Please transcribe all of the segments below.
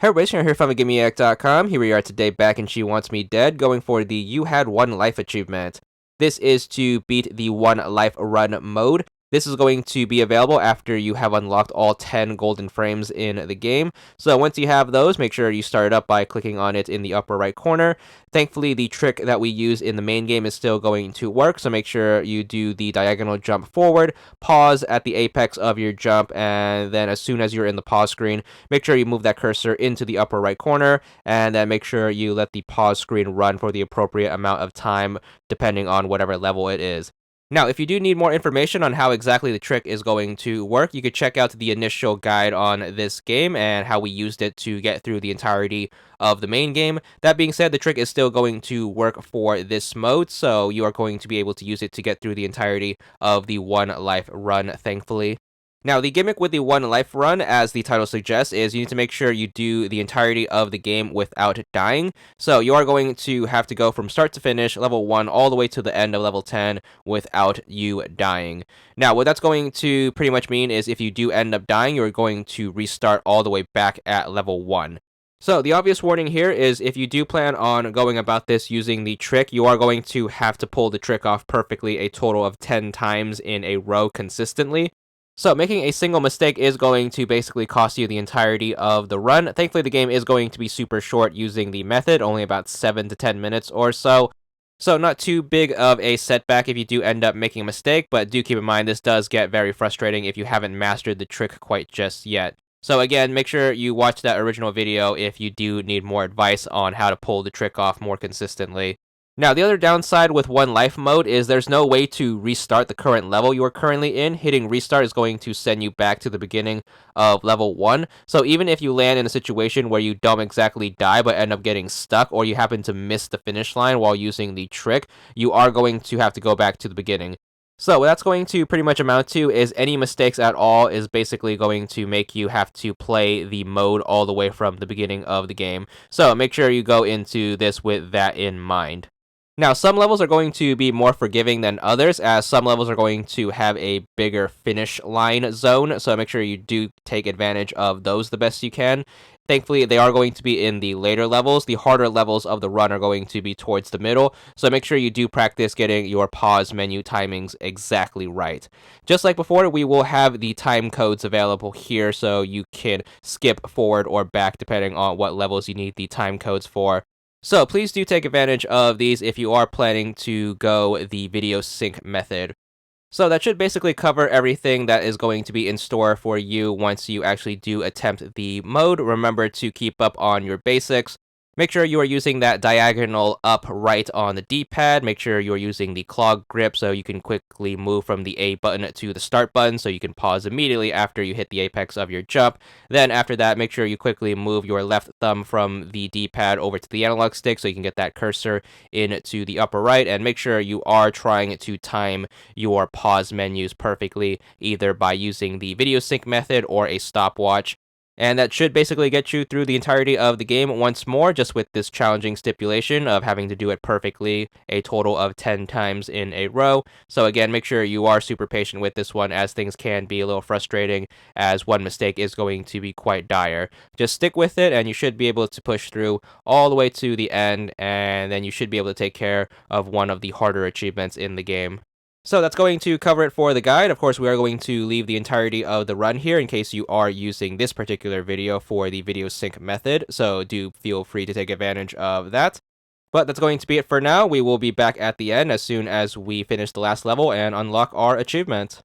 Hey everybody, Shane here from VidGamiac.com. Here we are today back in She Wants Me Dead, going for the You Had One Life achievement. This is to beat the One Life Run mode. This is going to be available after you have unlocked all 10 golden frames in the game. So once you have those, make sure you start it up by clicking on it in the upper right corner. Thankfully, the trick that we use in the main game is still going to work, so make sure you do the diagonal jump forward, pause at the apex of your jump, and then as soon as you're in the pause screen, make sure you move that cursor into the upper right corner, and then make sure you let the pause screen run for the appropriate amount of time, depending on whatever level it is. Now, if you do need more information on how exactly the trick is going to work, you could check out the initial guide on this game and how we used it to get through the entirety of the main game. That being said, the trick is still going to work for this mode, so you are going to be able to use it to get through the entirety of the One Life Run, thankfully. Now, the gimmick with the One Life Run, as the title suggests, is you need to make sure you do the entirety of the game without dying. So you are going to have to go from start to finish, level 1, all the way to the end of level 10 without you dying. Now, what that's going to pretty much mean is if you do end up dying, you're going to restart all the way back at level 1. So the obvious warning here is if you do plan on going about this using the trick, you are going to have to pull the trick off perfectly a total of 10 times in a row consistently. So making a single mistake is going to basically cost you the entirety of the run. Thankfully, the game is going to be super short using the method, only about 7 to 10 minutes or so. So not too big of a setback if you do end up making a mistake, but do keep in mind this does get very frustrating if you haven't mastered the trick quite just yet. So again, make sure you watch that original video if you do need more advice on how to pull the trick off more consistently. Now, the other downside with One Life mode is there's no way to restart the current level you are currently in. Hitting restart is going to send you back to the beginning of level 1. So even if you land in a situation where you don't exactly die but end up getting stuck, or you happen to miss the finish line while using the trick, you are going to have to go back to the beginning. So what that's going to pretty much amount to is any mistakes at all is basically going to make you have to play the mode all the way from the beginning of the game. So make sure you go into this with that in mind. Now, some levels are going to be more forgiving than others, as some levels are going to have a bigger finish line zone, so make sure you do take advantage of those the best you can. Thankfully, they are going to be in the later levels. The harder levels of the run are going to be towards the middle, so make sure you do practice getting your pause menu timings exactly right. Just like before, we will have the time codes available here, so you can skip forward or back depending on what levels you need the time codes for. So please do take advantage of these if you are planning to go the video sync method. So that should basically cover everything that is going to be in store for you once you actually do attempt the mode. Remember to keep up on your basics. Make sure you are using that diagonal up right on the D-pad. Make sure you are using the claw grip so you can quickly move from the A button to the start button so you can pause immediately after you hit the apex of your jump. Then after that, make sure you quickly move your left thumb from the D-pad over to the analog stick so you can get that cursor into the upper right, and make sure you are trying to time your pause menus perfectly, either by using the video sync method or a stopwatch. And that should basically get you through the entirety of the game once more, just with this challenging stipulation of having to do it perfectly a total of 10 times in a row. So again, make sure you are super patient with this one, as things can be a little frustrating, as one mistake is going to be quite dire. Just stick with it, and you should be able to push through all the way to the end, and then you should be able to take care of one of the harder achievements in the game. So that's going to cover it for the guide. Of course, we are going to leave the entirety of the run here in case you are using this particular video for the video sync method, so do feel free to take advantage of that. But that's going to be it for now. We will be back at the end as soon as we finish the last level and unlock our achievement.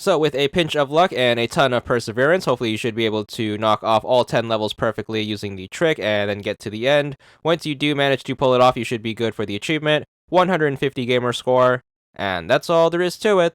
So with a pinch of luck and a ton of perseverance, hopefully you should be able to knock off all 10 levels perfectly using the trick and then get to the end. Once you do manage to pull it off, you should be good for the achievement, 150 gamer score, and that's all there is to it.